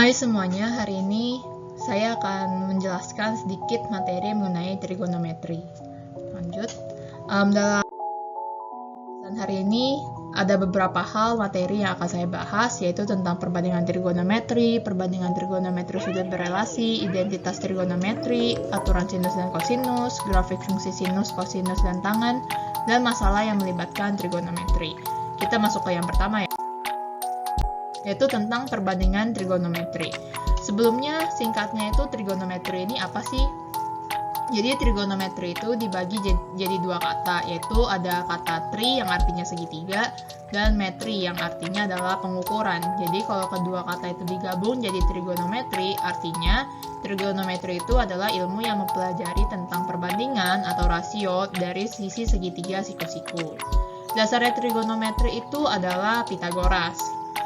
Hai semuanya, hari ini saya akan menjelaskan sedikit materi mengenai trigonometri. Lanjut. Dalam hari ini ada beberapa hal materi yang akan saya bahas, yaitu tentang perbandingan trigonometri sudut berelasi, identitas trigonometri, aturan sinus dan kosinus, grafik fungsi sinus, kosinus, dan tangan, dan masalah yang melibatkan trigonometri. Kita masuk ke yang pertama ya, yaitu tentang perbandingan trigonometri. Sebelumnya, singkatnya itu trigonometri ini apa sih? Jadi trigonometri itu dibagi jadi dua kata, yaitu ada kata tri yang artinya segitiga dan metri yang artinya adalah pengukuran. Jadi kalau kedua kata itu digabung jadi trigonometri, artinya trigonometri itu adalah ilmu yang mempelajari tentang perbandingan atau rasio dari sisi segitiga siku-siku. Dasarnya trigonometri itu adalah Pitagoras.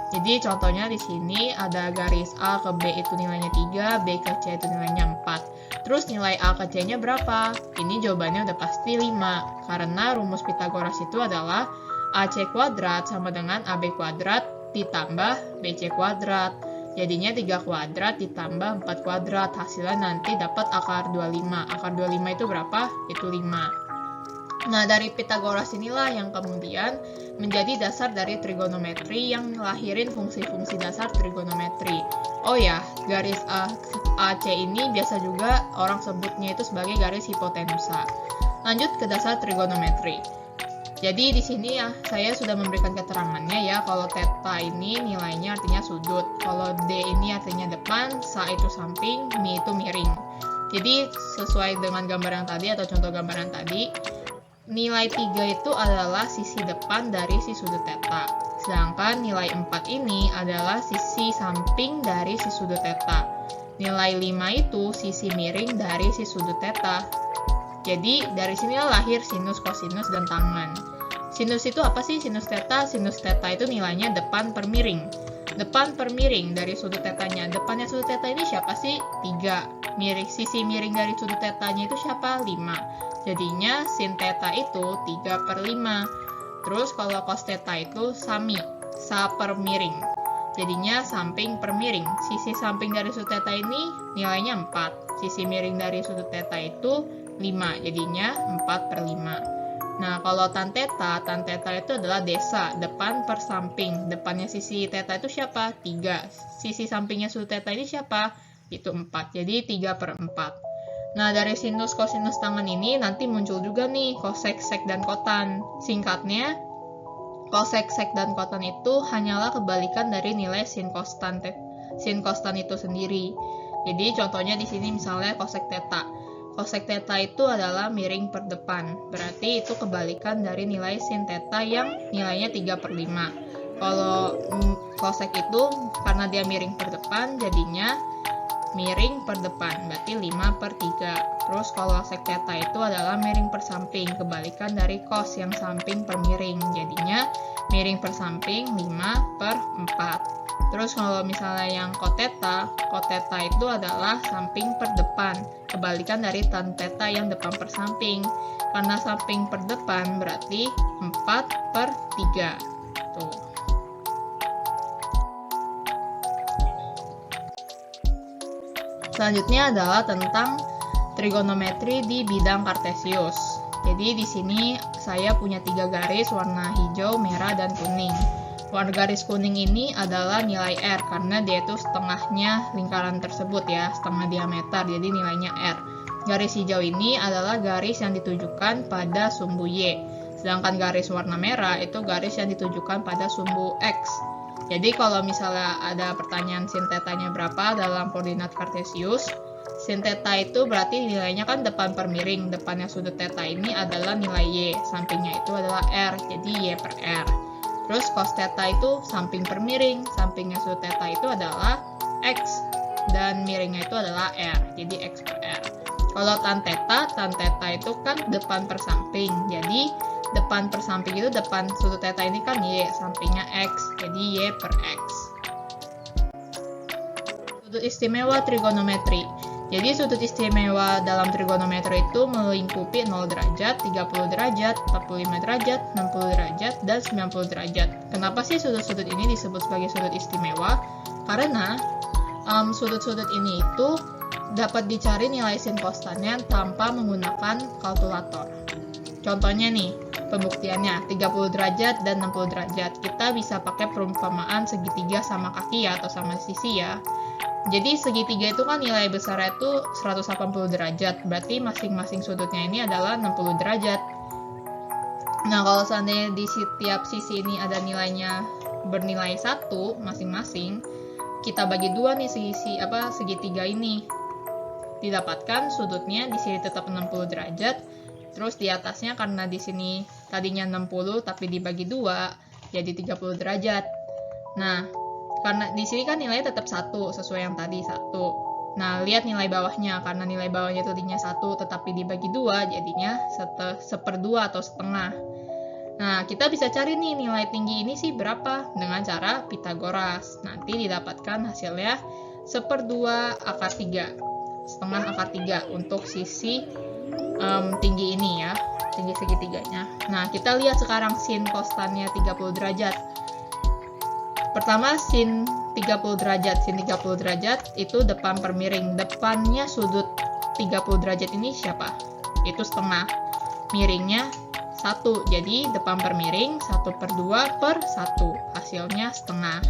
Jadi contohnya di sini ada garis A ke B itu nilainya 3, B ke C itu nilainya 4. Terus nilai A ke C-nya berapa? Ini jawabannya udah pasti 5. Karena rumus Pitagoras itu adalah AC kuadrat sama dengan AB kuadrat ditambah BC kuadrat. Jadinya 3 kuadrat ditambah 4 kuadrat. Hasilnya nanti dapat akar 25. Akar 25 itu berapa? Itu 5. Nah, dari Pitagoras inilah yang kemudian menjadi dasar dari trigonometri yang ngelahirin fungsi-fungsi dasar trigonometri. Oh ya, garis AC ini biasa juga orang sebutnya itu sebagai garis hipotenusa. Lanjut ke dasar trigonometri. Jadi di sini ya saya sudah memberikan keterangannya ya, kalau theta ini nilainya artinya sudut, kalau D ini artinya depan, sa itu samping, mi itu miring. Jadi sesuai dengan gambar yang tadi atau contoh gambaran tadi, nilai 3 itu adalah sisi depan dari si sudut theta. Sedangkan nilai 4 ini adalah sisi samping dari si sudut theta. Nilai 5 itu sisi miring dari si sudut theta. Jadi dari sinilah lahir sinus, kosinus, dan tangan. Sinus itu apa sih sinus theta? Sinus theta itu nilainya depan per miring. Depan per miring dari sudut tetanya. Depannya sudut theta ini siapa sih? 3. Sisi miring dari sudut tetanya itu siapa? 5. Jadinya sin theta itu 3 per 5. Terus kalau cos theta itu sami, sa per miring. Jadinya samping per miring. Sisi samping dari sudut theta ini nilainya 4. Sisi miring dari sudut theta itu 5. Jadinya 4 per 5. Nah, kalau tan theta itu adalah desa, depan per samping. Depannya sisi theta itu siapa? 3. Sisi sampingnya sudut theta ini siapa? Itu 4. Jadi 3 per 4. Nah, dari sinus, kosinus, tangan ini nanti muncul juga nih kosek, sek, dan kotan. Singkatnya, kosek, sek, dan kotan itu hanyalah kebalikan dari nilai sin kostan itu sendiri. Jadi contohnya di sini misalnya kosek theta. Kosek theta itu adalah miring per depan. Berarti itu kebalikan dari nilai sin theta yang nilainya 3 per 5. Kalau kosek itu karena dia miring per depan, jadinya miring per depan, berarti 5 per 3. Terus kalau sek theta itu adalah miring per samping, kebalikan dari cos yang samping per miring. Jadinya miring per samping 5 per 4. Terus kalau misalnya yang cot theta itu adalah samping per depan, kebalikan dari tan theta yang depan per samping. Karena samping per depan berarti 4 per 3. Tuh. Selanjutnya adalah tentang trigonometri di bidang kartesius. Jadi di sini saya punya 3 garis warna hijau, merah, dan kuning. Warna garis kuning ini adalah nilai R karena dia itu setengahnya lingkaran tersebut ya, setengah diameter, jadi nilainya R. Garis hijau ini adalah garis yang ditujukan pada sumbu Y. Sedangkan garis warna merah itu garis yang ditujukan pada sumbu X. Jadi kalau misalnya ada pertanyaan sin theta-nya berapa dalam koordinat kartesius, sin theta itu berarti nilainya kan depan per miring. Depannya sudut theta ini adalah nilai Y, sampingnya itu adalah R, jadi Y per R. Terus cos theta itu samping per miring, sampingnya sudut theta itu adalah X, dan miringnya itu adalah R, jadi X per R. Kalau tan theta itu kan depan per samping, jadi depan per samping itu depan sudut theta ini kan Y, sampingnya X, jadi Y per X. Sudut istimewa trigonometri. Jadi sudut istimewa dalam trigonometri itu melingkupi 0 derajat, 30 derajat, 45 derajat, 60 derajat, dan 90 derajat. Kenapa sih sudut-sudut ini disebut sebagai sudut istimewa? Karena sudut-sudut ini itu dapat dicari nilai sin kostannya tanpa menggunakan kalkulator. Contohnya nih, pembuktiannya 30 derajat dan 60 derajat. Kita bisa pakai perumpamaan segitiga sama kaki ya, atau sama sisi ya. Jadi segitiga itu kan nilai besarnya itu 180 derajat, berarti masing-masing sudutnya ini adalah 60 derajat. Nah, kalau seandainya di setiap sisi ini ada nilainya bernilai 1 masing-masing, kita bagi dua nih segitiga ini. Didapatkan sudutnya di sini tetap 60 derajat, terus di atasnya karena di sini tadinya 60 tapi dibagi dua jadi 30 derajat. Nah, karena di sini kan nilainya tetap 1 sesuai yang tadi 1. Nah, lihat nilai bawahnya, karena nilai bawahnya tadinya 1 tetapi dibagi 2 jadinya 1/2 atau setengah. Nah, kita bisa cari nih nilai tinggi ini sih berapa dengan cara Pitagoras. Nanti didapatkan hasilnya 1/2 akar 3, setengah akar 3 untuk sisi tinggi ini ya, tinggi segitiganya. Nah, kita lihat sekarang sin kostannya 30 derajat. Pertama, sin 30 derajat. Sin 30 derajat itu depan per miring. Depannya sudut 30 derajat ini siapa? Itu setengah. Miringnya 1. Jadi depan per miring 1/2/1. Hasilnya setengah.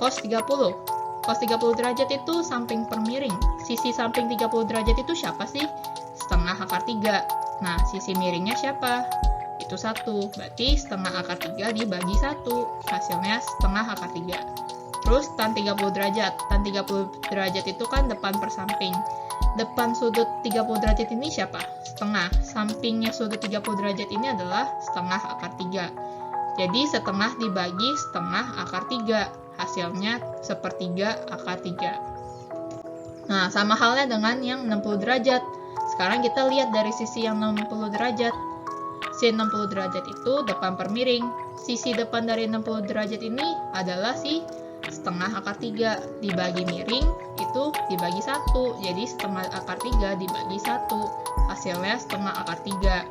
Cos 30. Cos 30 derajat itu samping per miring. Sisi samping 30 derajat itu siapa sih? Setengah akar 3. Nah, sisi miringnya siapa? Itu 1. Berarti setengah akar 3 dibagi 1. Hasilnya setengah akar 3. Terus tan 30 derajat. Tan 30 derajat itu kan depan per samping. Depan sudut 30 derajat ini siapa? Setengah. Sampingnya sudut 30 derajat ini adalah setengah akar 3. Jadi setengah dibagi setengah akar 3. Hasilnya 1/3 akar 3. Nah, sama halnya dengan yang 60 derajat. Sekarang kita lihat dari sisi yang 60 derajat. Sin 60 derajat itu depan per miring. Sisi depan dari 60 derajat ini adalah setengah akar 3 dibagi miring itu dibagi 1. Jadi setengah akar 3 dibagi 1. Hasilnya setengah akar 3.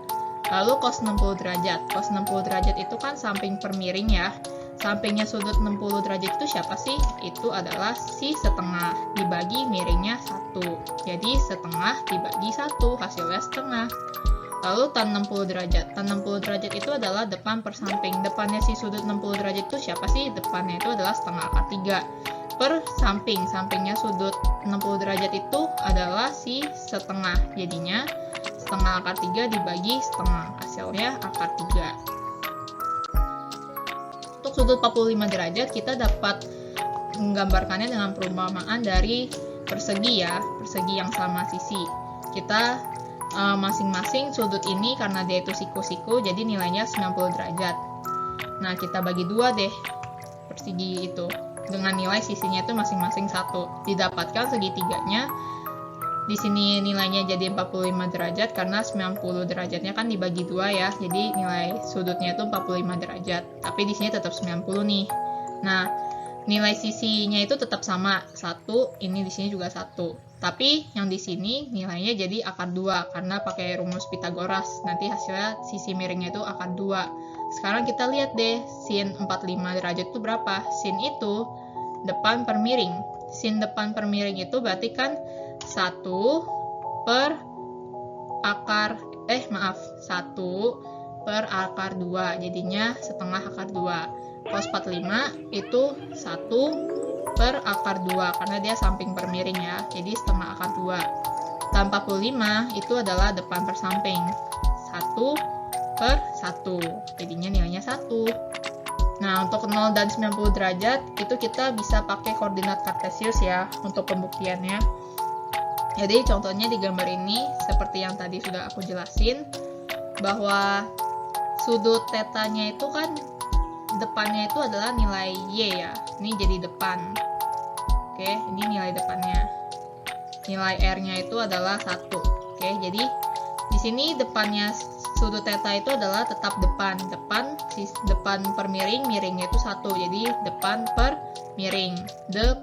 Lalu cos 60 derajat. Cos 60 derajat itu kan samping per miring ya. Sampingnya sudut 60 derajat itu siapa sih? Itu adalah setengah dibagi miringnya 1. Jadi setengah dibagi 1, hasilnya setengah. Lalu tan 60 derajat. Tan 60 derajat itu adalah depan per samping. Depannya sudut 60 derajat itu siapa sih? Depannya itu adalah setengah akar 3 per samping. Sampingnya sudut 60 derajat itu adalah setengah. Jadinya setengah akar 3 dibagi setengah. Hasilnya akar 3. Untuk sudut 45 derajat kita dapat menggambarkannya dengan perumpamaan dari persegi ya, persegi yang sama sisi. Kita masing-masing sudut ini karena dia itu siku-siku jadi nilainya 90 derajat. Nah, kita bagi dua deh persegi itu dengan nilai sisinya itu masing-masing 1. Didapatkan segitiganya. Di sini nilainya jadi 45 derajat karena 90 derajatnya kan dibagi 2 ya. Jadi nilai sudutnya itu 45 derajat. Tapi di sini tetap 90 nih. Nah, nilai sisinya itu tetap sama 1, ini di sini juga 1. Tapi yang di sini nilainya jadi akar 2 karena pakai rumus Pitagoras. Nanti hasilnya sisi miringnya itu akar 2. Sekarang kita lihat deh sin 45 derajat itu berapa? Sin itu depan per miring. Sin depan per miring itu berarti kan 1 per akar 2 jadinya setengah akar 2. Cos 45 itu 1 per akar 2 karena dia samping per miring ya, jadi setengah akar 2. Tan 45 itu adalah depan per samping, 1 per 1 jadinya nilainya 1. Nah, untuk 0 dan 90 derajat itu kita bisa pakai koordinat kartesius ya untuk pembuktiannya. Jadi contohnya di gambar ini seperti yang tadi sudah aku jelasin bahwa sudut tetanya itu kan depannya itu adalah nilai Y ya. Ini jadi depan. Oke, ini nilai depannya. Nilai R-nya itu adalah 1. Oke, jadi di sini depannya sudut theta itu adalah tetap depan. Depan per miring, miringnya itu 1. Jadi depan per miring,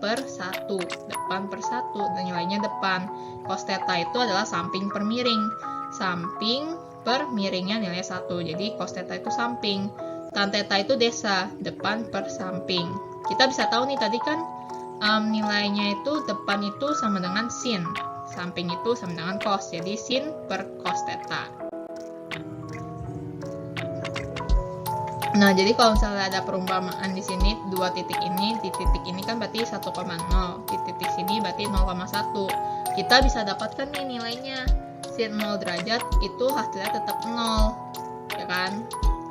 per 1. Depan per 1 dan nilainya depan. Cos theta itu adalah samping per miring. Samping per miringnya nilai 1. Jadi cos theta itu samping. Tan theta itu desa, depan per samping. Kita bisa tahu nih tadi kan nilainya itu depan itu sama dengan sin, samping itu sama dengan cos, jadi sin per cos theta. Nah, jadi kalau misalnya ada perumpamaan di sini, dua titik ini, di titik ini kan berarti 1,0, di titik sini berarti 0,1. Kita bisa dapatkan nih nilainya. Sin 0 derajat itu hasilnya tetap 0, ya kan?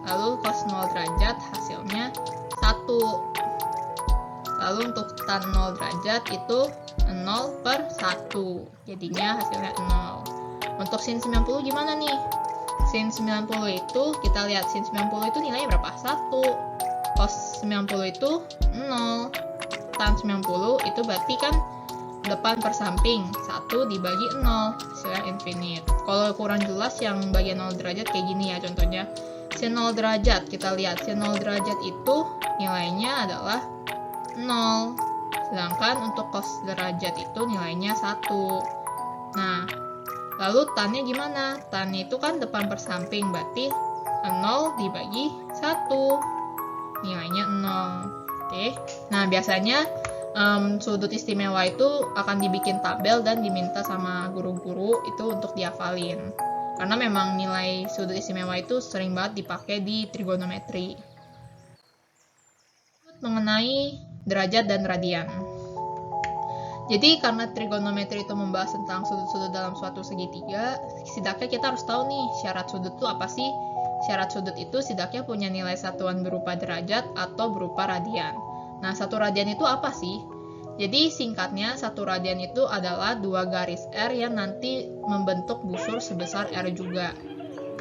Lalu cos 0 derajat hasilnya 1. Lalu untuk tan 0 derajat itu 0 per 1, jadinya hasilnya 0. Untuk sin 90 gimana nih? Sin 90 itu, kita lihat sin 90 itu nilainya berapa? 1. Cos 90 itu 0. Tan 90 itu berarti kan depan per samping, 1 dibagi 0, hasilnya infinite. Kalau kurang jelas yang bagian 0 derajat kayak gini ya contohnya. Sin 0 derajat, kita lihat sin 0 derajat itu nilainya adalah 0. Sedangkan untuk cos derajat itu nilainya 1. Nah, lalu tannya gimana? Tannya itu kan depan per samping, berarti 0 dibagi 1, nilainya 0. Oke. Nah, biasanya sudut istimewa itu akan dibikin tabel dan diminta sama guru-guru itu untuk dihafalin. Karena memang nilai sudut istimewa itu sering banget dipakai di trigonometri. Mengenai derajat dan radian. Jadi karena trigonometri itu membahas tentang sudut-sudut dalam suatu segitiga, setidaknya kita harus tahu nih syarat sudut itu apa sih? Syarat sudut itu setidaknya punya nilai satuan berupa derajat atau berupa radian. Nah, satu radian itu apa sih? Jadi singkatnya, satu radian itu adalah 2 garis R yang nanti membentuk busur sebesar R juga.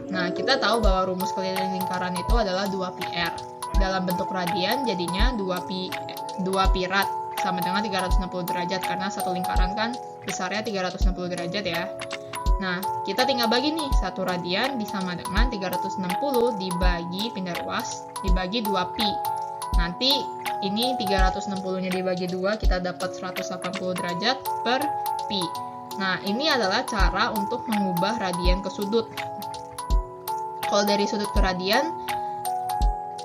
Nah, kita tahu bahwa rumus keliling lingkaran itu adalah 2πr. Dalam bentuk radian jadinya 2pi rad sama dengan 360 derajat karena satu lingkaran kan besarnya 360 derajat ya. Nah, kita tinggal bagi nih, satu radian disama dengan 360 dibagi pindah ruas dibagi 2pi. Nanti ini 360-nya dibagi 2, kita dapat 180 derajat per pi. Nah, ini adalah cara untuk mengubah radian ke sudut. Kalau dari sudut ke radian,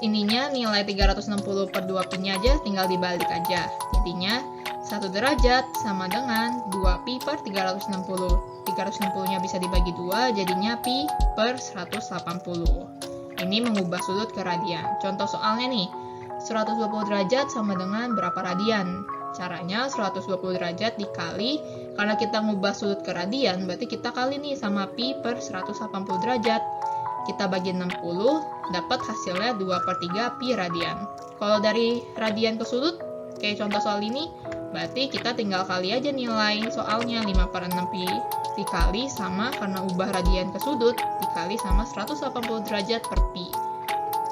ininya nilai 360 per 2pi-nya aja tinggal dibalik aja. Jadinya 1 derajat sama dengan 2pi per 360. 360-nya bisa dibagi 2, jadinya pi per 180. Ini mengubah sudut ke radian. Contoh soalnya nih, 120 derajat sama dengan berapa radian? Caranya 120 derajat dikali, karena kita ngubah sudut ke radian, berarti kita kali nih sama pi per 180 derajat. Kita bagi 60, dapat hasilnya 2/3 pi radian. Kalau dari radian ke sudut, kayak contoh soal ini, berarti kita tinggal kali aja nilai soalnya 5/6 pi dikali sama, karena ubah radian ke sudut, dikali sama 180 derajat per pi.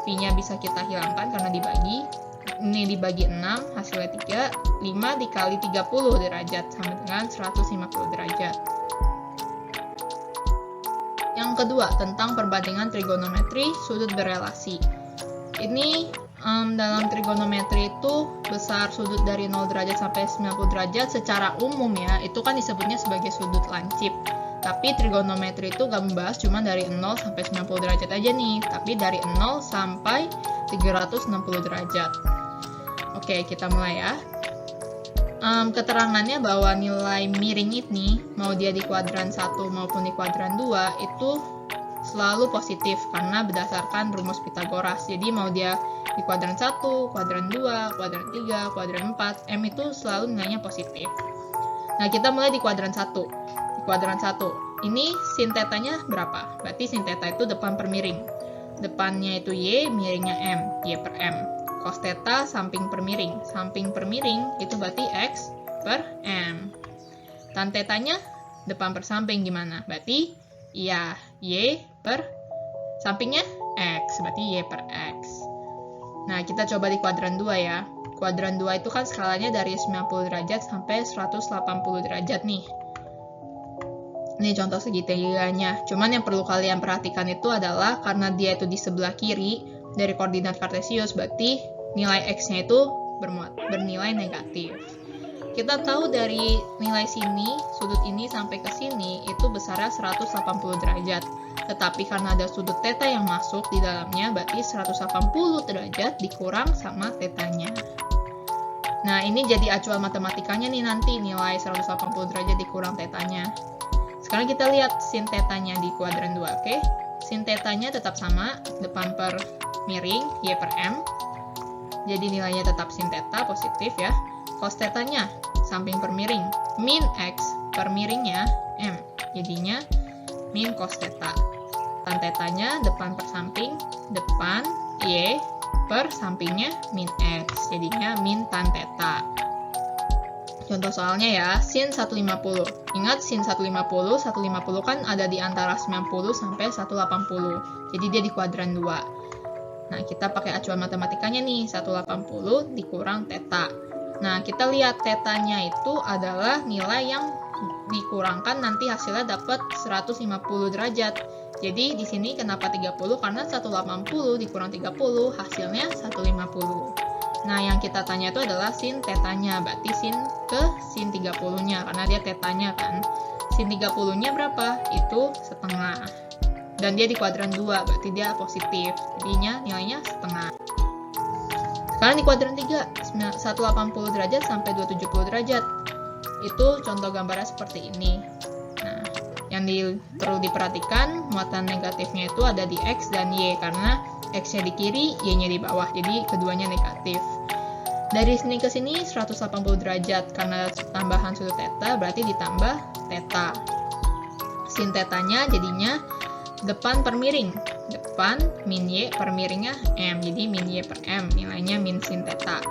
Pi-nya bisa kita hilangkan karena dibagi. Ini dibagi 6, hasilnya 3. 5 dikali 30 derajat sama dengan 150 derajat. Yang kedua, tentang perbandingan trigonometri sudut berelasi. Ini dalam trigonometri itu besar sudut dari 0 derajat sampai 90 derajat secara umum ya, itu kan disebutnya sebagai sudut lancip. Tapi trigonometri itu gak membahas cuma dari 0 sampai 90 derajat aja nih, tapi dari 0 sampai 360 derajat. Oke, kita mulai ya. Keterangannya bahwa nilai miring ini, mau dia di kuadran 1 maupun di kuadran 2, itu selalu positif karena berdasarkan rumus Pitagoras. Jadi mau dia di kuadran 1, kuadran 2, kuadran 3, kuadran 4, M itu selalu nilainya positif. Nah, kita mulai di kuadran 1. Di kuadran 1, ini sin tetanya berapa? Berarti sin teta itu depan per miring. Depannya itu Y, miringnya M, Y per M. Cos theta samping per miring. Samping per miring itu berarti X per M. Tan tetanya depan per samping gimana? Berarti ya Y per sampingnya X, berarti Y per X. Nah, kita coba di kuadran 2 ya. Kuadran 2 itu kan skalanya dari 90 derajat sampai 180 derajat nih. Ini contoh segitiganya. Cuman yang perlu kalian perhatikan itu adalah karena dia itu di sebelah kiri dari koordinat kartesius, berarti nilai X-nya itu bernilai negatif. Kita tahu dari nilai sini, sudut ini sampai ke sini, itu besarnya 180 derajat. Tetapi karena ada sudut theta yang masuk di dalamnya, berarti 180 derajat dikurang sama tetanya. Nah, ini jadi acuan matematikanya nih nanti, nilai 180 derajat dikurang tetanya. Sekarang kita lihat sin tetanya di kuadran 2, oke? Sin tetanya tetap sama, depan per miring, Y per M. Jadi nilainya tetap sin teta, positif ya. Cos tetanya, samping per miring, min X per miringnya, M. Jadinya min cos teta. Tan tetanya, depan per samping, depan Y per sampingnya min X, jadinya min tan teta. Contoh soalnya ya, sin 150. Ingat sin 150 kan ada di antara 90 sampai 180. Jadi dia di kuadran 2. Nah, kita pakai acuan matematikanya nih, 180 dikurang teta. Nah, kita lihat tetanya itu adalah nilai yang dikurangkan nanti hasilnya dapat 150 derajat. Jadi di sini kenapa 30? Karena 180 dikurang 30 hasilnya 150. Nah, yang kita tanya itu adalah sin tetanya, berarti sin ke sin 30-nya, karena dia tetanya kan. Sin 30-nya berapa? Itu setengah. Dan dia di kuadran 2, berarti dia positif. Jadinya nilainya setengah. Sekarang di kuadran 3, 180 derajat sampai 270 derajat. Itu contoh gambarnya seperti ini. Nah, yang perlu diperhatikan, muatan negatifnya itu ada di X dan Y, karena X-nya di kiri, Y-nya di bawah, jadi keduanya negatif. Dari sini ke sini 180 derajat, karena tambahan sudut teta, berarti ditambah teta. Sin tetanya jadinya depan per miring, depan min Y per miringnya M, jadi min Y per M, nilainya min sin teta.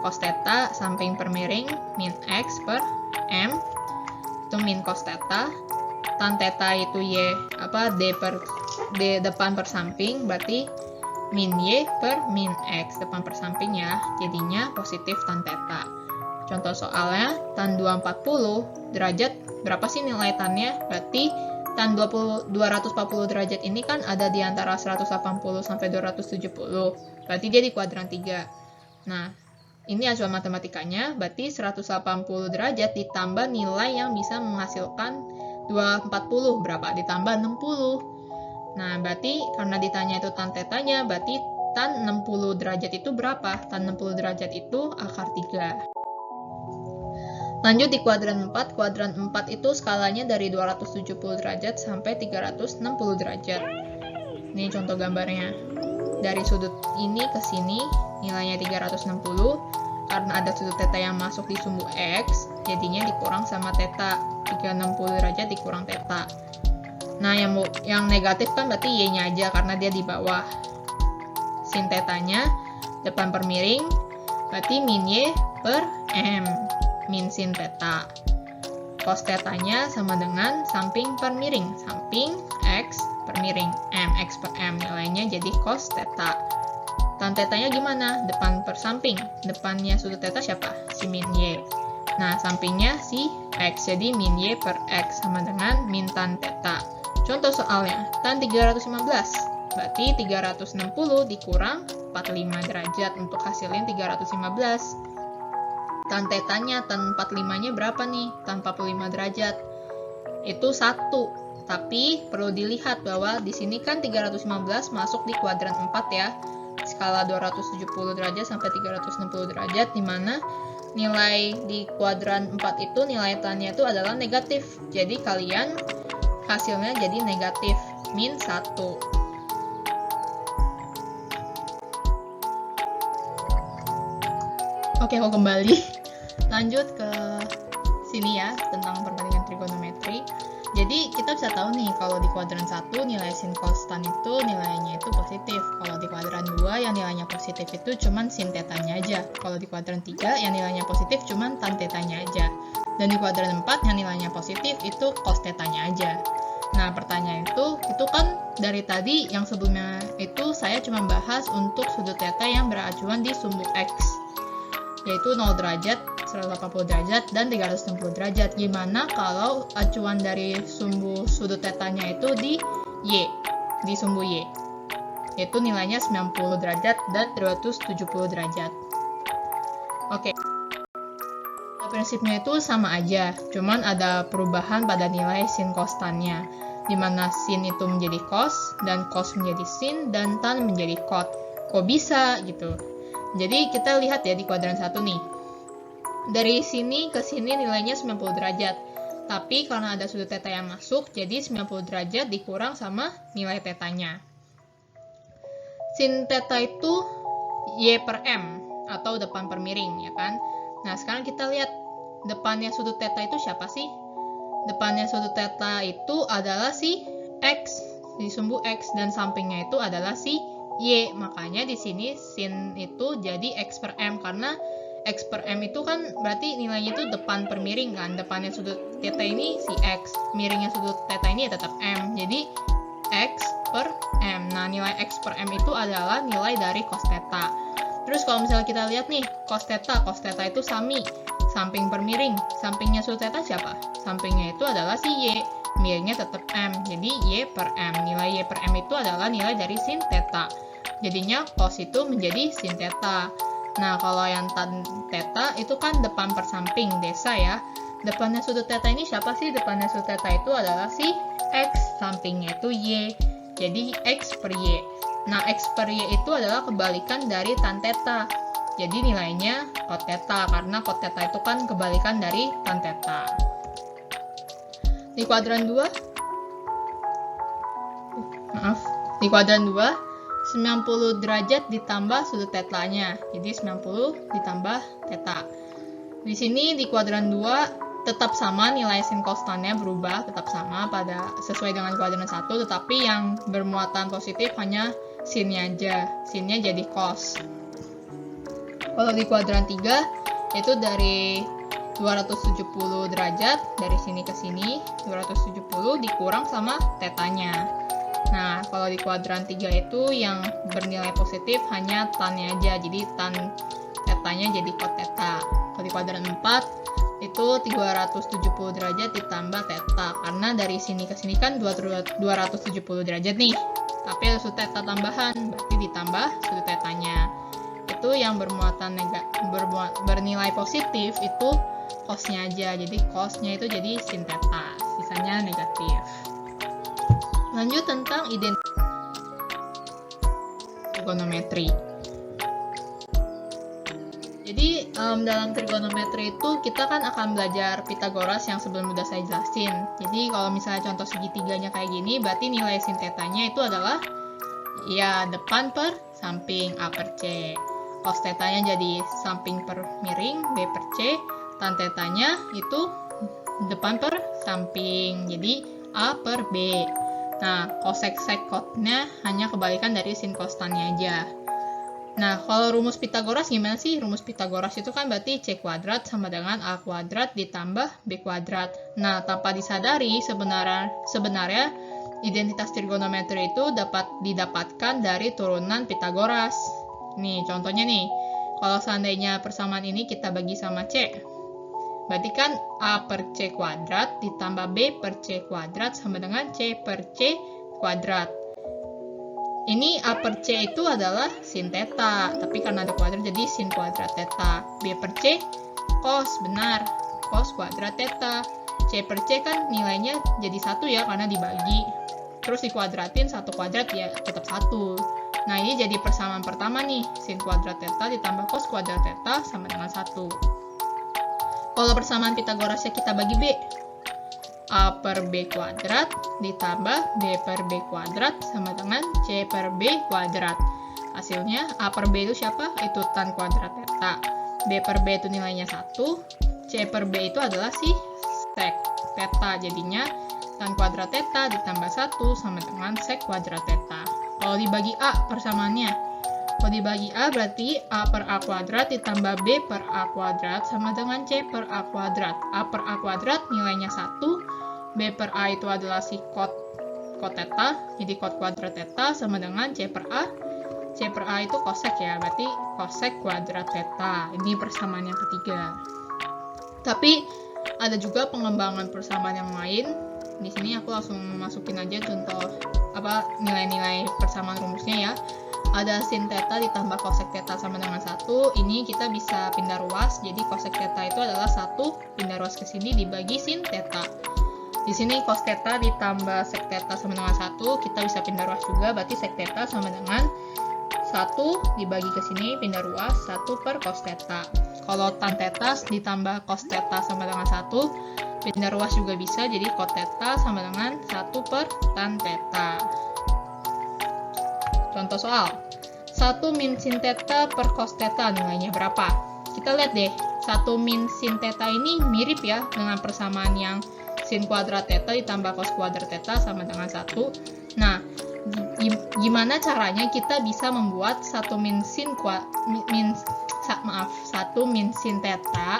Cos teta samping per miring, min X per M, itu min cos teta. Tan teta itu D depan per samping, berarti min Y per min X, depan per samping ya, jadinya positif tan teta. Contoh soalnya, tan 240 derajat, berapa sih nilai tannya? Berarti tan 240 derajat ini kan ada di antara 180 sampai 270, berarti dia di kuadran 3. Nah, ini acuan matematikanya, berarti 180 derajat ditambah nilai yang bisa menghasilkan 240, berapa? Ditambah 60. Nah, berarti karena ditanya itu tan tetanya, berarti tan 60 derajat itu berapa? Tan 60 derajat itu akar 3. Lanjut di kuadran 4. Kuadran 4 itu skalanya dari 270 derajat sampai 360 derajat. Ini contoh gambarnya. Dari sudut ini ke sini, nilainya 360. Karena ada sudut teta yang masuk di sumbu X, jadinya dikurang sama teta. 360 derajat dikurang teta. Nah, yang negatif kan berarti Y-nya aja, karena dia di bawah. Sin tetanya, depan per miring, berarti min Y per M, min sin teta. Cos tetanya sama dengan samping per miring, samping X per miring, M, X per M, nilainya jadi cos teta. Tan tetanya gimana? Depan per samping, depannya sudut teta siapa? Si min Y. Nah, sampingnya si X, jadi min Y per X sama dengan min tan teta. Contoh soalnya, tan 315, berarti 360 dikurang 45 derajat untuk hasilin 315. Tan tetanya, tan 45-nya berapa nih? Tan 45 derajat. Itu 1. Tapi perlu dilihat bahwa di sini kan 315 masuk di kuadran 4 ya. Skala 270 derajat sampai 360 derajat, di mana nilai di kuadran 4 itu nilai tannya itu adalah negatif. Jadi kalian hasilnya jadi negatif, min 1. Oke, aku kembali. Lanjut ke sini ya, tentang perbandingan trigonometri. Jadi kita bisa tahu nih, kalau di kuadran 1 nilai sin cos tan itu nilainya itu positif. Kalau di kuadran 2 yang nilainya positif itu cuman sin tetanya aja. Kalau di kuadran 3 yang nilainya positif cuman tan tetanya aja. Dan di kuadran 4 yang nilainya positif itu cos tetanya aja. Nah, pertanyaan itu kan dari tadi yang sebelumnya itu saya cuma bahas untuk sudut teta yang beracuan di sumbu X, yaitu 0 derajat, 180 derajat, dan 360 derajat. Gimana kalau acuan dari sudut tetanya itu di Y, di sumbu Y, yaitu nilainya 90 derajat dan 270 derajat. Oke. Prinsipnya itu sama aja, cuman ada perubahan pada nilai sin cos tan-nya, di mana sin itu menjadi cos, dan cos menjadi sin, dan tan menjadi cot. Kok bisa gitu? Jadi kita lihat ya di kuadran 1 nih. dari sini ke sini nilainya 90 derajat. Tapi karena ada sudut theta yang masuk, jadi 90 derajat dikurang sama nilai tetanya. Sin theta itu Y per M, atau depan per miring, ya kan? Nah, sekarang kita lihat depannya sudut theta itu siapa sih? Depannya sudut theta itu adalah si X, si sumbu X, dan sampingnya itu adalah si Y. Makanya di sini sin itu jadi X per M, karena X per M itu kan berarti nilainya itu depan per miring kan. Depannya sudut theta ini si X, miringnya sudut theta ini ya tetap M. Jadi X per M. Nah, nilai X per M itu adalah nilai dari cos theta. Terus kalau misalnya kita lihat nih, cos theta itu sami, samping per miring. Sampingnya sudut theta siapa? Sampingnya itu adalah si Y, miringnya tetap M. Jadi Y per M. Nilai Y per M itu adalah nilai dari sin theta. Jadinya cos itu menjadi sin theta. Nah, kalau yang tan theta itu kan depan per samping, desa ya. Depannya sudut theta ini siapa sih? Depannya sudut theta itu adalah si X, sampingnya itu Y. Jadi X per Y. Nah, X per Y itu adalah kebalikan dari tan theta. Jadi nilainya cot theta, karena cot theta itu kan kebalikan dari tan theta. Di kuadran 2, di kuadran 2, 90 derajat ditambah sudut tetanya. Jadi 90 ditambah theta. Di sini di kuadran 2 tetap sama, nilai sin konstannya berubah, tetap sama pada sesuai dengan kuadran 1, tetapi yang bermuatan positif hanya sinnya aja. Sinnya jadi cos. Kalau di kuadran 3 itu dari 270 derajat, dari sini ke sini 270 dikurang sama tetanya. Nah, kalau di kuadran 3 itu yang bernilai positif hanya tannya aja, jadi tan tetanya jadi cot theta. Kalau di kuadran 4 itu 370 derajat ditambah theta, karena dari sini ke sini kan 270 derajat nih, tapi ada sudut theta tambahan, berarti ditambah sudut tetanya. Itu yang bermuatan bernilai positif itu cosnya aja, jadi cosnya itu jadi sin theta, sisanya negatif. Lanjut tentang identitas trigonometri. Jadi dalam trigonometri itu kita kan akan belajar Pythagoras yang sebelum udah saya jelasin. Jadi kalau misalnya contoh segitiganya kayak gini, berarti nilai sin tetanya itu adalah ya depan per samping, A per C. Cos tetanya jadi samping per miring, B per C. Tan tetanya itu depan per samping, jadi A per B. Nah, cosec sekotnya hanya kebalikan dari sin konstannya aja. Nah, kalau rumus Pythagoras gimana sih? Rumus Pythagoras itu kan berarti C kuadrat sama dengan A kuadrat ditambah B kuadrat. Nah, tanpa disadari sebenarnya identitas trigonometri itu dapat didapatkan dari turunan Pythagoras. Nih, contohnya nih. Kalau seandainya persamaan ini kita bagi sama C, berarti kan A per C kuadrat ditambah B per C kuadrat sama dengan C per C kuadrat. Ini A per C itu adalah sin theta, tapi karena ada kuadrat jadi sin kuadrat theta. B per C cos, benar, cos kuadrat theta. C per C kan nilainya jadi 1 ya, karena dibagi. Terus dikuadratin 1 kuadrat ya tetap 1. Nah, ini jadi persamaan pertama nih, sin kuadrat theta ditambah cos kuadrat theta sama dengan 1. Kalau persamaan Pythagorasnya kita bagi B, A per B kuadrat ditambah B per B kuadrat sama dengan C per B kuadrat. Hasilnya A per B itu siapa? Itu tan kuadrat theta. B per B itu nilainya 1. C per B itu adalah si sec theta. Jadinya tan kuadrat theta ditambah 1 sama dengan sec kuadrat theta. Kalau dibagi A persamaannya, kalau dibagi A berarti A per A kuadrat ditambah B per A kuadrat sama dengan C per A kuadrat. A per A kuadrat nilainya 1, B per A itu adalah si cot theta, jadi cot kuadrat theta sama dengan C per A. C per A itu cosec ya, berarti cosec kuadrat theta. Ini persamaan yang ketiga. Tapi ada juga pengembangan persamaan yang lain. Di sini aku langsung masukin aja contoh nilai-nilai persamaan rumusnya ya. Ada sin theta ditambah cosec theta sama dengan 1. Ini kita bisa pindah ruas. Jadi cosec theta itu adalah 1, pindah ruas ke sini dibagi sin theta. Di sini cos theta ditambah sec theta sama dengan 1, kita bisa pindah ruas juga, berarti sec theta sama dengan 1 1 dibagi ke sini, pindah ruas, 1 per cos theta. Kalau tan theta ditambah cos theta sama dengan 1, pindah ruas juga bisa, jadi cot theta sama dengan 1 per tan theta. Contoh soal, 1 min sin theta per cos theta nilainya berapa? Kita lihat deh, 1 min sin theta ini mirip ya dengan persamaan yang sin kuadrat theta ditambah cos kuadrat theta sama dengan 1. Nah, gimana caranya kita bisa membuat 1 min sin theta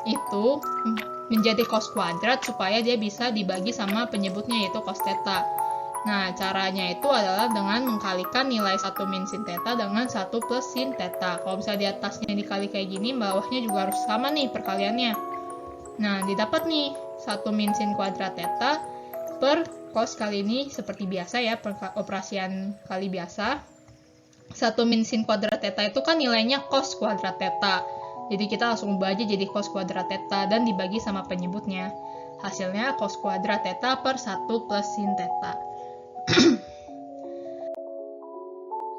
itu menjadi cos kuadrat supaya dia bisa dibagi sama penyebutnya yaitu cos theta. Nah, caranya itu adalah dengan mengkalikan nilai 1 min sin theta dengan 1 plus sin theta. Kalau misalnya di atasnya dikali kayak gini, bawahnya juga harus sama nih perkaliannya. Nah, didapat nih 1 min sin kuadrat theta per cos kali ini seperti biasa ya, operasian kali biasa. 1 min sin kuadrat theta itu kan nilainya cos kuadrat theta. Jadi kita langsung ubah aja jadi cos kuadrat theta dan dibagi sama penyebutnya. Hasilnya cos kuadrat theta per 1 plus sin theta.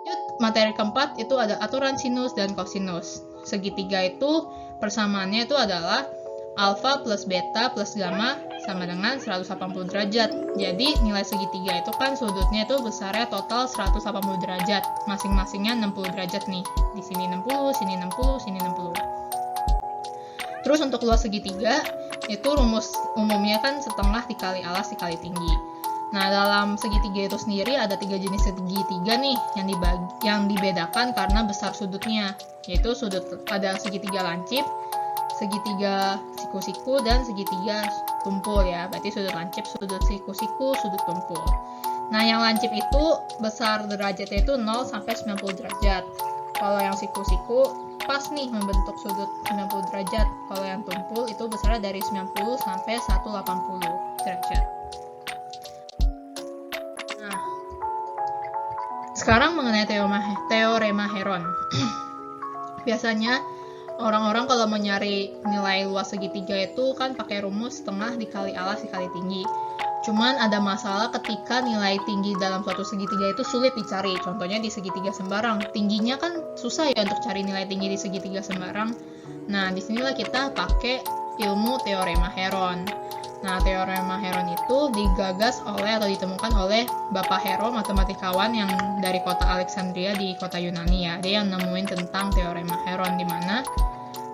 Lanjut, materi keempat itu ada aturan sinus dan kosinus. Segitiga itu persamaannya itu adalah alfa plus beta plus gamma sama dengan 180 derajat. Jadi nilai segitiga itu kan sudutnya itu besarnya total 180 derajat. Masing-masingnya 60 derajat nih. Di sini 60, sini 60, sini 60. Terus untuk luas segitiga itu rumus umumnya kan setengah dikali alas dikali tinggi. Nah, dalam segitiga itu sendiri ada 3 jenis segitiga nih yang dibedakan karena besar sudutnya. Yaitu ada segitiga lancip, segitiga siku-siku, dan segitiga tumpul ya. Berarti sudut lancip, sudut siku-siku, sudut tumpul. Nah, yang lancip itu besar derajatnya itu 0 sampai 90 derajat. Kalau yang siku-siku pas nih membentuk sudut 90 derajat. Kalau yang tumpul itu besarnya dari 90 sampai 180 derajat. Nah, sekarang mengenai teorema Heron. Biasanya orang-orang kalau mau nyari nilai luas segitiga itu kan pakai rumus setengah dikali alas dikali tinggi. Cuman ada masalah ketika nilai tinggi dalam suatu segitiga itu sulit dicari. Contohnya di segitiga sembarang. Tingginya kan susah ya untuk cari nilai tinggi di segitiga sembarang. Nah, disinilah kita pakai ilmu teorema Heron. Nah, teorema Heron itu digagas oleh atau ditemukan oleh Bapak Heron, matematikawan yang dari kota Alexandria di kota Yunani ya. Dia yang nemuin tentang teorema Heron, di mana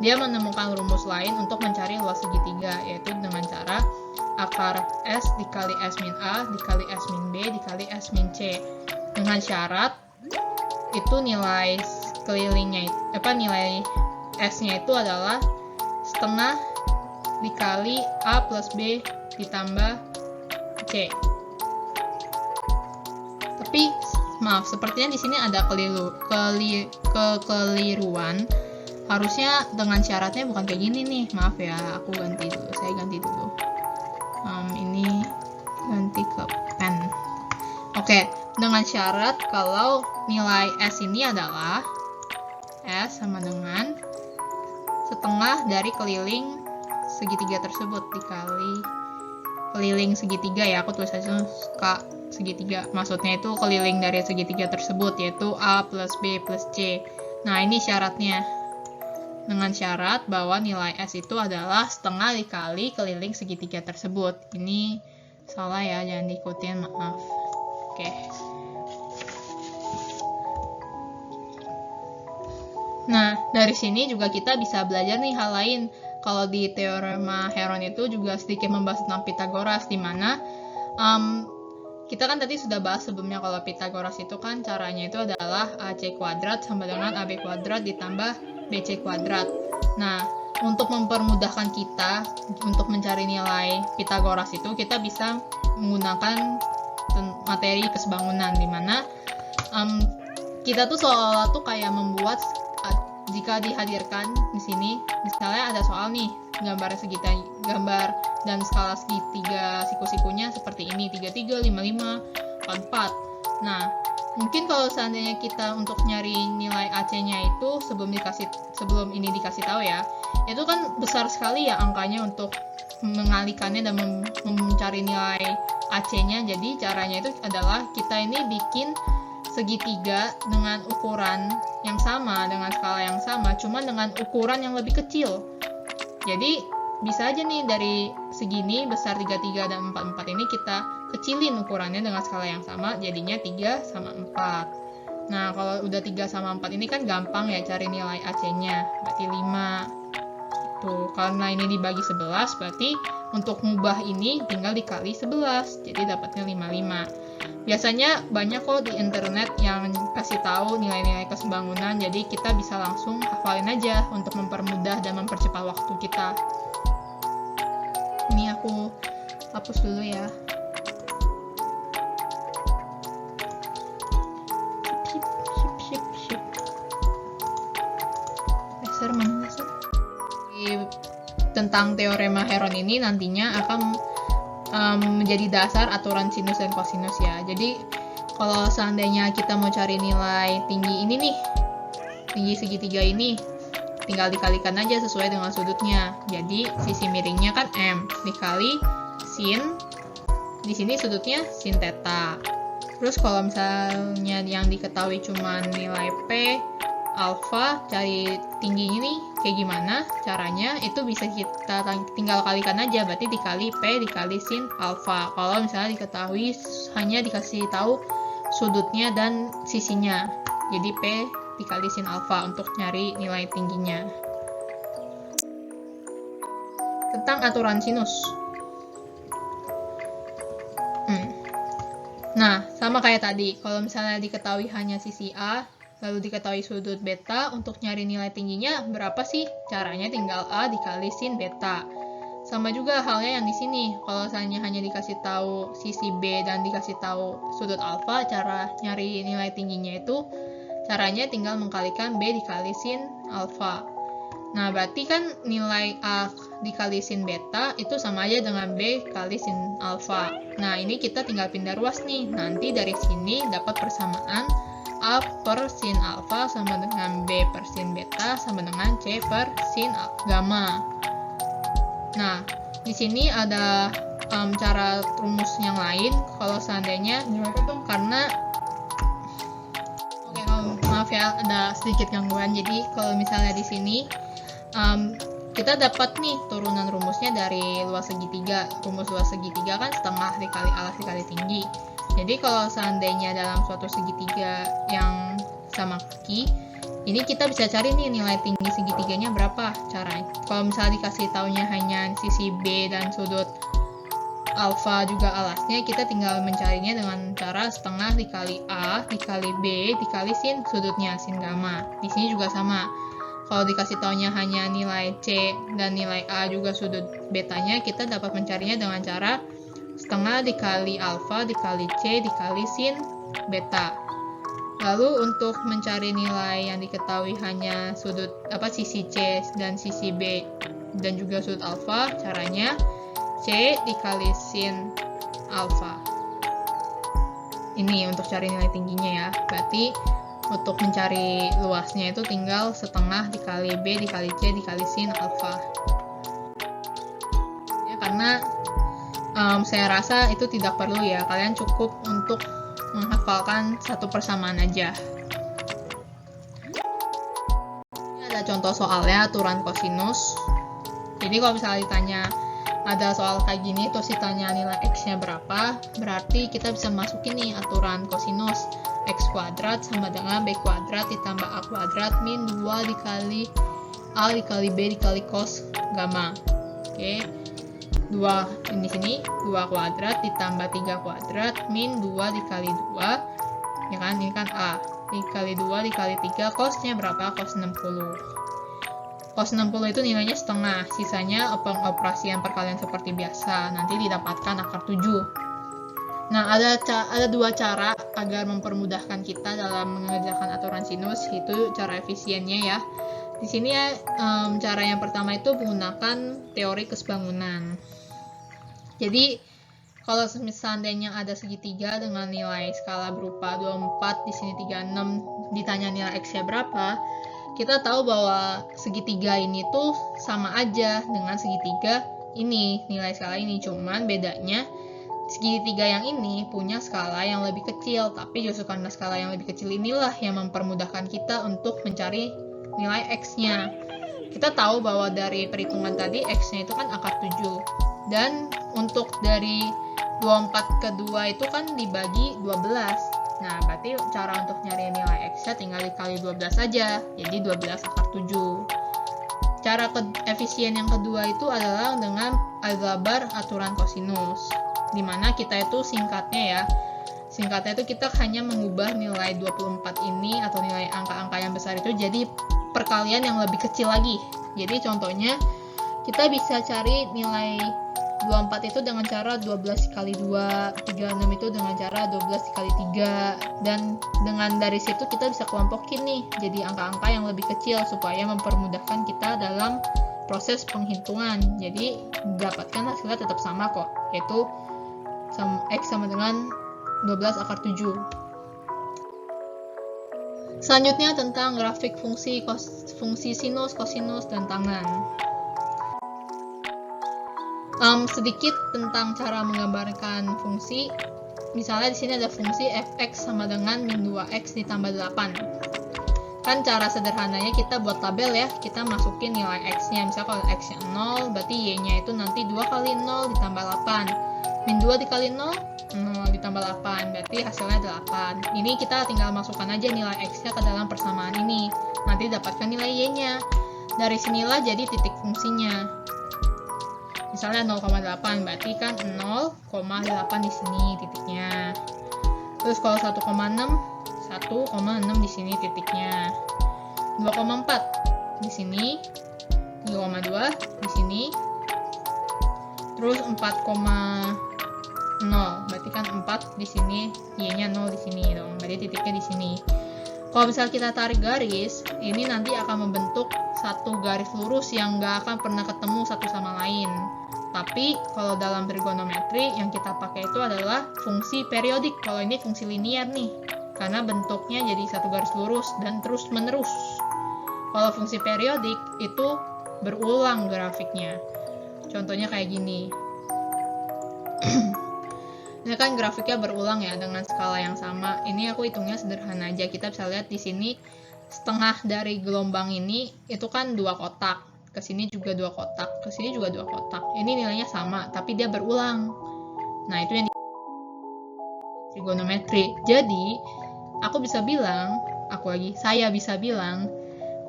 dia menemukan rumus lain untuk mencari luas segitiga, yaitu dengan cara akar S dikali S min A dikali S min B dikali S min C. Dengan syarat itu nilai kelilingnya, nilai S-nya itu adalah setengah dikali A plus B ditambah C. Tapi maaf, sepertinya di sini ada kekeliruan. Harusnya dengan syaratnya bukan kayak gini nih. Maaf ya, saya ganti dulu. Ini ganti ke pen. Oke, dengan syarat kalau nilai S ini adalah S sama dengan setengah dari keliling segitiga tersebut dikali keliling segitiga ya, aku tulis aja K segitiga, maksudnya itu keliling dari segitiga tersebut, yaitu A plus B plus C. Nah, ini syaratnya, dengan syarat bahwa nilai S itu adalah setengah dikali keliling segitiga tersebut. Ini salah ya, jangan diikutin, maaf. Oke. Nah, dari sini juga kita bisa belajar nih hal lain. Kalau di teorema Heron itu juga sedikit membahas tentang Pythagoras, di mana kita kan tadi sudah bahas sebelumnya kalau Pythagoras itu kan caranya itu adalah AC kuadrat sama dengan AB kuadrat ditambah BC kuadrat. Nah, untuk mempermudahkan kita untuk mencari nilai Pythagoras itu, kita bisa menggunakan materi kesebangunan, di mana kita tuh seolah-olah tuh kayak membuat, jika dihadirkan di sini, misalnya ada soal nih, gambar dan skala segitiga siku-sikunya seperti ini, 33, 55, 44. Nah, mungkin kalau seandainya kita untuk nyari nilai AC-nya itu sebelum ini dikasih tahu ya, itu kan besar sekali ya angkanya untuk mengalikannya dan mencari nilai AC-nya. Jadi caranya itu adalah kita ini bikin segitiga dengan ukuran yang sama, dengan skala yang sama, cuma dengan ukuran yang lebih kecil. Jadi bisa aja nih dari segini besar 33 dan 44 ini kita kecilin ukurannya dengan skala yang sama, jadinya 3 sama 4. Nah, kalau udah 3 sama 4 ini kan gampang ya cari nilai AC-nya, berarti 5. Tuh, karena ini dibagi 11, berarti untuk ngubah ini tinggal dikali 11, jadi dapatnya 55. Biasanya banyak kok di internet yang kasih tahu nilai-nilai kesebangunan, jadi kita bisa langsung hafalin aja untuk mempermudah dan mempercepat waktu kita. Ini aku hapus dulu ya. Tentang teorema Heron ini nantinya akan menjadi dasar aturan sinus dan kosinus ya. Jadi kalau seandainya kita mau cari nilai tinggi ini nih, tinggi segitiga ini, tinggal dikalikan aja sesuai dengan sudutnya. Jadi sisi miringnya kan M dikali sin, di sini sudutnya sin theta. Terus kalau misalnya yang diketahui cuma nilai P alfa, cari tingginya nih kayak gimana caranya, itu bisa kita tinggal kalikan aja, berarti dikali P dikali sin alfa. Kalau misalnya diketahui hanya dikasih tahu sudutnya dan sisinya, jadi P dikali sin alfa untuk nyari nilai tingginya. Tentang aturan sinus. Nah, sama kayak tadi, kalau misalnya diketahui hanya sisi A, lalu diketahui sudut beta, untuk nyari nilai tingginya berapa sih? Caranya tinggal A dikali sin beta. Sama juga halnya yang di sini, kalau misalnya hanya dikasih tahu sisi B dan dikasih tahu sudut alfa, cara nyari nilai tingginya itu caranya tinggal mengkalikan B dikali sin alfa. Nah, berarti kan nilai A dikali sin beta itu sama aja dengan B kali sin alfa. Nah, ini kita tinggal pindah ruas nih. Nanti dari sini dapat persamaan A per sin alfa sama dengan B per sin beta sama dengan C per sin gamma. Nah, di sini ada cara rumus yang lain kalau seandainya karena maaf ya, ada sedikit gangguan. Jadi kalau misalnya di sini kita dapat nih turunan rumusnya dari luas segitiga. Rumus luas segitiga kan setengah dikali alas dikali tinggi. Jadi kalau seandainya dalam suatu segitiga yang sama kaki, ini kita bisa cari nih nilai tinggi segitiganya berapa caranya. Kalau misalnya dikasih taunya hanya sisi B dan sudut alfa juga alasnya, kita tinggal mencarinya dengan cara setengah dikali A dikali B dikali sin sudutnya, sin gamma. Di sini juga sama. Kalau dikasih taunya hanya nilai C dan nilai A juga sudut betanya, kita dapat mencarinya dengan cara setengah dikali alfa dikali C dikali sin beta. Lalu untuk mencari nilai yang diketahui hanya sudut sisi C dan sisi B dan juga sudut alfa, caranya C dikali sin alfa. Ini untuk cari nilai tingginya ya. Berarti untuk mencari luasnya itu tinggal setengah dikali B dikali C dikali sin alfa. Ya, karena saya rasa itu tidak perlu ya. Kalian cukup untuk menghafalkan satu persamaan aja. Ini ada contoh soalnya aturan kosinus. Jadi kalau misalnya ditanya ada soal kayak gini, terus ditanya nilai X-nya berapa, berarti kita bisa masukin nih aturan kosinus. X kuadrat sama dengan B kuadrat ditambah A kuadrat min 2 dikali A dikali B dikali cos gamma. Oke. 2 di sini 2 kuadrat ditambah 3 kuadrat min 2 dikali 2. Ya kan? Ini kan A. Dikali 2 dikali 3, cosnya berapa? Cos 60. Cos 60 itu nilainya setengah, sisanya pengoperasian perkalian seperti biasa, nanti didapatkan akar 7. Nah, ada dua cara agar mempermudahkan kita dalam mengerjakan aturan sinus, itu cara efisiennya ya. Di sini ya, cara yang pertama itu menggunakan teori kesebangunan. Jadi, kalau seandainya ada segitiga dengan nilai skala berupa 24, di sini 36, ditanya nilai X-nya berapa, kita tahu bahwa segitiga ini tuh sama aja dengan segitiga ini, nilai skala ini, cuman bedanya segitiga yang ini punya skala yang lebih kecil, tapi justru karena skala yang lebih kecil inilah yang mempermudahkan kita untuk mencari nilai X-nya. Kita tahu bahwa dari perhitungan tadi X-nya itu kan akar 7, dan untuk dari 24 ke 2 itu kan dibagi 12. Nah, berarti cara untuk nyari nilai X-nya tinggal dikali 12 saja, jadi 12 akar 7. Cara efisien yang kedua itu adalah dengan aljabar aturan kosinus, dimana kita itu singkatnya itu kita hanya mengubah nilai 24 ini atau nilai angka-angka yang besar itu jadi perkalian yang lebih kecil lagi. Jadi contohnya kita bisa cari nilai 24 itu dengan cara 12 kali 2, 36 itu dengan cara 12 kali 3, dan dengan dari situ kita bisa kelompokin nih jadi angka-angka yang lebih kecil supaya mempermudahkan kita dalam proses penghitungan. Jadi dapatkan hasilnya tetap sama kok, yaitu X sama dengan 12 akar 7. Selanjutnya tentang grafik fungsi sinus, kosinus, dan tangen. Sedikit tentang cara menggambarkan fungsi. Misalnya di sini ada fungsi fx sama dengan min 2x ditambah 8. Kan cara sederhananya kita buat tabel ya, kita masukin nilai x-nya. Misalnya kalau x-nya 0, berarti y-nya itu nanti 2 kali 0 ditambah 8. Min 2 dikali 0, 0 ditambah 8, berarti hasilnya 8. Ini kita tinggal masukkan aja nilai x-nya ke dalam persamaan ini. Nanti dapatkan nilai y-nya. Dari sinilah jadi titik fungsinya. Misalnya 0,8, berarti kan 0,8 di sini titiknya. Terus kalau 1,6 di sini titiknya. 2,4 di sini, 3,2 di sini. Terus 4,0, berarti kan 4 di sini, y-nya 0 di sini dong. Berarti titiknya di sini. Kalau misal kita tarik garis, ini nanti akan membentuk satu garis lurus yang nggak akan pernah ketemu satu sama lain. Tapi kalau dalam trigonometri yang kita pakai itu adalah fungsi periodik. Kalau ini fungsi linear nih, karena bentuknya jadi satu garis lurus dan terus menerus. Kalau fungsi periodik itu berulang grafiknya. Contohnya kayak gini. Ini kan grafiknya berulang ya dengan skala yang sama. Ini aku hitungnya sederhana aja. Kita bisa lihat di sini setengah dari gelombang ini itu kan 2 kotak. Ke sini juga 2 kotak, ke sini juga 2 kotak. Ini nilainya sama, tapi dia berulang. Nah, itu yang trigonometri. Jadi, saya bisa bilang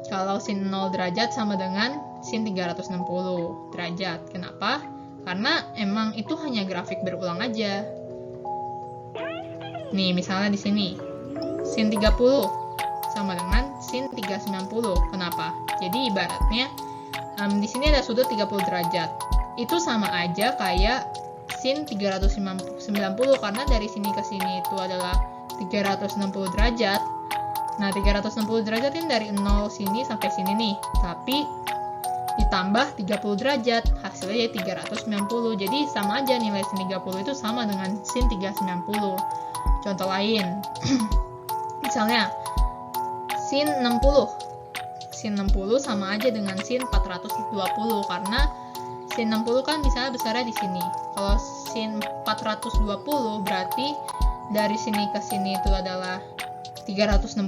kalau sin 0 derajat sama dengan sin 360 derajat. Kenapa? Karena emang itu hanya grafik berulang aja. Nih, misalnya di sini sin 30 sama dengan sin 390. Kenapa? Jadi ibaratnya di sini ada sudut 30 derajat. Itu sama aja kayak sin 390 karena dari sini ke sini itu adalah 360 derajat. Nah, 360 derajat ini dari 0 sini sampai sini nih. Tapi ditambah 30 derajat, hasilnya jadi 390. Jadi sama aja nilai sin 30 itu sama dengan sin 390. Contoh lain. Misalnya sin 60. Sin 60 sama aja dengan sin 420 karena sin 60 kan misalnya besarnya di sini. Kalau sin 420 berarti dari sini ke sini itu adalah 360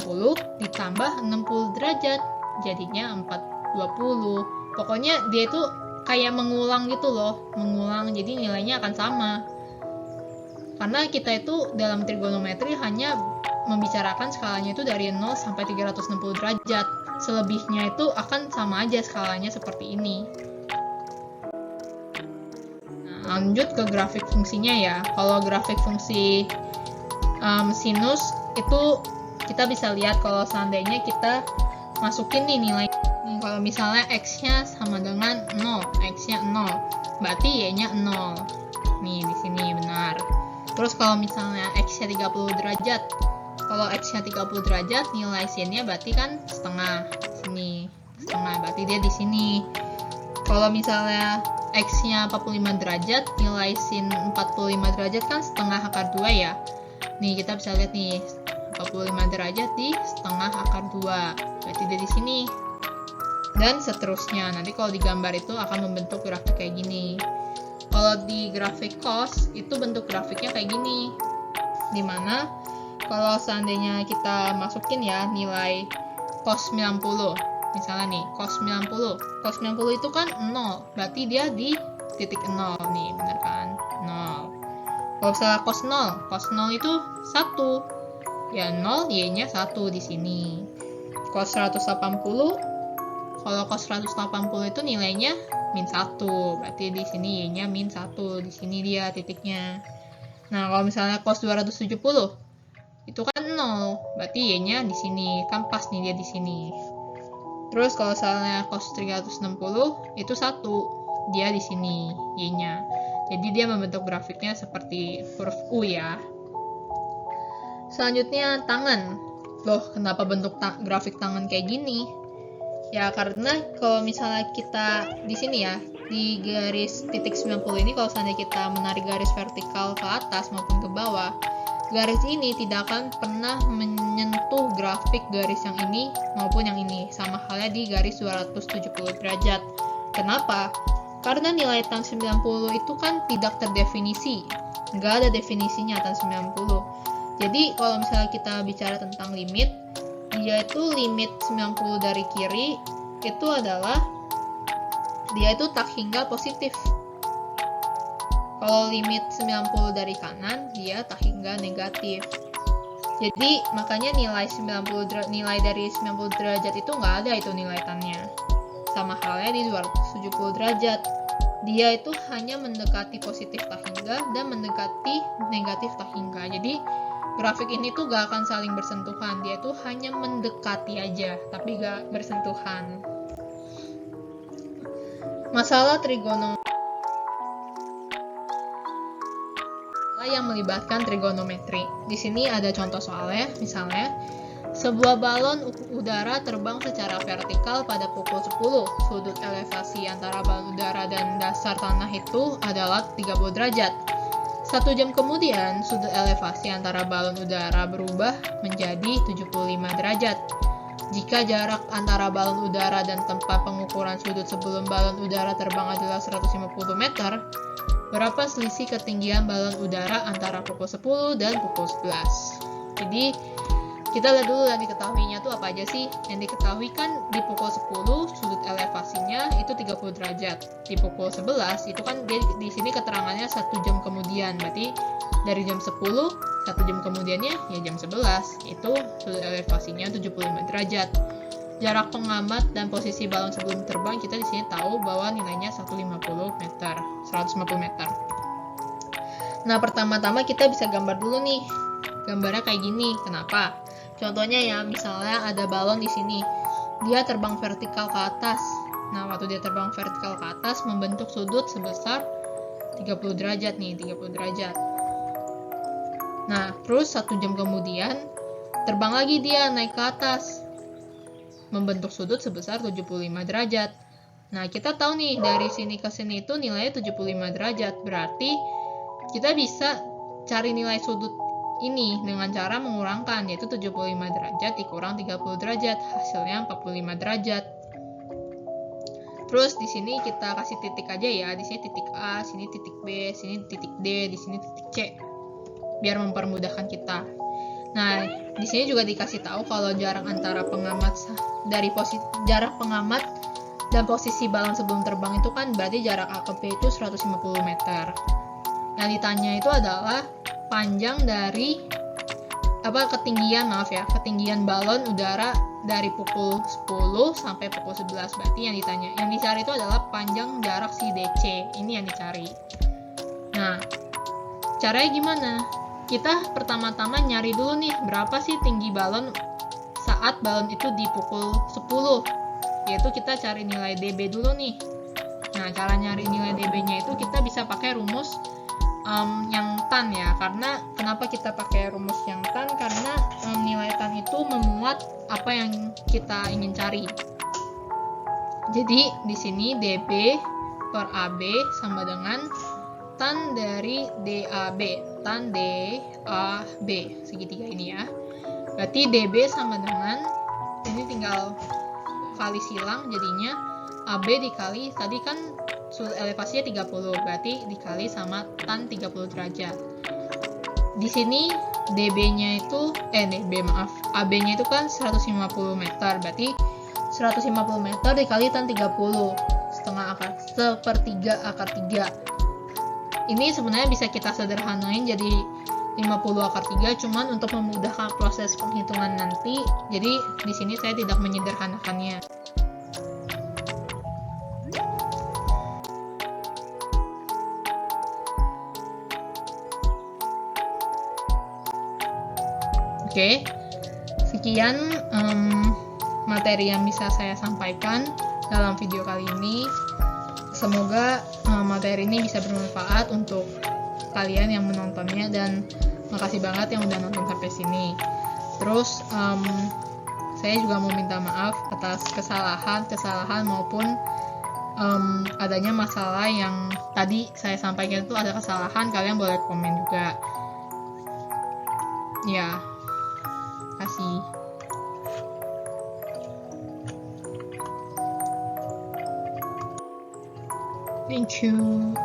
ditambah 60 derajat jadinya 420. Pokoknya dia itu kayak mengulang gitu loh, mengulang, jadi nilainya akan sama. Karena kita itu dalam trigonometri hanya membicarakan skalanya itu dari 0 sampai 360 derajat. Selebihnya itu akan sama aja skalanya seperti ini. Nah, lanjut ke grafik fungsinya ya. Kalau grafik fungsi sinus itu kita bisa lihat kalau seandainya kita masukin nih nilai. Kalau misalnya x-nya sama dengan 0, x-nya 0, berarti y-nya 0. Nih di sini benar. Terus kalau misalnya x-nya 30 derajat, kalau x-nya 30 derajat, nilai sin-nya berarti kan setengah. Sini, setengah, berarti dia di sini. Kalau misalnya x-nya 45 derajat, nilai sin 45 derajat kan setengah akar 2 ya. Nih, kita bisa lihat nih, 45 derajat di setengah akar 2. Berarti dia di sini. Dan seterusnya. Nanti kalau digambar itu akan membentuk grafik kayak gini. kalau di grafik cost itu bentuk grafiknya kayak gini, dimana kalau seandainya kita masukin ya nilai cost 90, misalnya nih cost 90 itu kan 0, berarti dia di titik 0 nih, bener kan? 0. Kalau misalnya cost 0 itu 1, ya 0 y-nya 1 di sini. Cost 180, kalau cost 180 itu nilainya min 1, berarti di sini y-nya min 1, di sini dia titiknya. Nah, kalau misalnya cost 270 itu kan 0, berarti y-nya di sini, kan pas nih dia di sini. Terus kalau misalnya cost 360 itu 1, dia di sini y-nya. Jadi dia membentuk grafiknya seperti huruf U ya. Selanjutnya tangan. Loh, kenapa bentuk grafik tangan kayak gini? Ya karena kalau misalnya kita di sini ya, di garis titik 90 ini kalau seandainya kita menarik garis vertikal ke atas maupun ke bawah, garis ini tidak akan pernah menyentuh grafik garis yang ini maupun yang ini, sama halnya di garis 270 derajat. Kenapa? Karena nilai tan 90 itu kan tidak terdefinisi, nggak ada definisinya tan 90. Jadi kalau misalnya kita bicara tentang limit, dia itu limit 90 dari kiri itu adalah dia itu tak hingga positif. Kalau limit 90 dari kanan, dia tak hingga negatif. Jadi makanya nilai dari 90 derajat itu nggak ada itu nilai tannya. Sama halnya di 270 derajat. Dia itu hanya mendekati positif tak hingga dan mendekati negatif tak hingga. Jadi grafik ini tuh gak akan saling bersentuhan. Dia tuh hanya mendekati aja, tapi gak bersentuhan. Masalah trigonometri yang melibatkan trigonometri. Di sini ada contoh soalnya, misalnya sebuah balon udara terbang secara vertikal pada pukul 10. Sudut elevasi antara balon udara dan dasar tanah itu adalah 30 derajat. 1 jam kemudian, sudut elevasi antara balon udara berubah menjadi 75 derajat. Jika jarak antara balon udara dan tempat pengukuran sudut sebelum balon udara terbang adalah 150 meter, berapa selisih ketinggian balon udara antara pukul 10 dan pukul 11? Jadi, kita lihat dulu yang diketahuinya tuh apa aja sih. Yang diketahui kan di pukul 10 sudut elevasinya itu 30 derajat. Di pukul 11 itu kan dia di sini keterangannya 1 jam kemudian. Berarti dari jam 10 1 jam kemudiannya ya jam 11 itu sudut elevasinya 75 derajat. Jarak pengamat dan posisi balon sebelum terbang kita di sini tahu bahwa nilainya 150 meter. Nah, pertama-tama kita bisa gambar dulu nih. Gambarnya kayak gini. Kenapa? Contohnya ya, misalnya ada balon di sini. Dia terbang vertikal ke atas. Nah, waktu dia terbang vertikal ke atas membentuk sudut sebesar 30 derajat nih, 30 derajat. Nah, terus 1 jam kemudian terbang lagi dia naik ke atas. Membentuk sudut sebesar 75 derajat. Nah, kita tahu nih dari sini ke sini itu nilainya 75 derajat. Berarti kita bisa cari nilai sudut ini dengan cara mengurangkan, yaitu 75 derajat dikurang 30 derajat, hasilnya 45 derajat. Terus di sini kita kasih titik aja ya, di sini titik A, sini titik B, sini titik D, di sini titik C, biar mempermudahkan kita. Nah, di sini juga dikasih tahu kalau jarak antara jarak pengamat dan posisi balon sebelum terbang itu kan berarti jarak A ke B itu 150 meter. Yang ditanya itu adalah panjang dari ketinggian balon udara dari pukul 10 sampai pukul 11. Berarti yang dicari itu adalah panjang jarak si DC. Ini yang dicari. Nah, caranya gimana? Kita pertama-tama nyari dulu nih berapa sih tinggi balon saat balon itu di pukul 10. Yaitu kita cari nilai dB dulu nih. Nah, cara nyari nilai dB-nya itu kita bisa pakai rumus yang tan ya. Karena kenapa kita pakai rumus yang tan? Karena nilai tan itu memuat apa yang kita ingin cari. Jadi di sini dB per AB sama dengan tan dari DAB, tan DAB segitiga ini ya. Berarti dB sama dengan ini tinggal kali silang jadinya AB dikali, tadi kan sudut elevasinya 30, berarti dikali sama tan 30 derajat. Di sini DB-nya itu, AB-nya itu kan 150 meter, berarti 150 meter dikali tan 30, sepertiga akar 3. Ini sebenarnya bisa kita sederhanain jadi 50 akar 3, cuman untuk memudahkan proses penghitungan nanti, jadi di sini saya tidak menyederhanakannya. Oke, sekian materi yang bisa saya sampaikan dalam video kali ini. Semoga materi ini bisa bermanfaat untuk kalian yang menontonnya, dan makasih banget yang udah nonton sampai sini. Terus saya juga mau minta maaf atas kesalahan maupun adanya masalah yang tadi saya sampaikan itu ada kesalahan, kalian boleh komen juga. Ya, kasih. Thank you.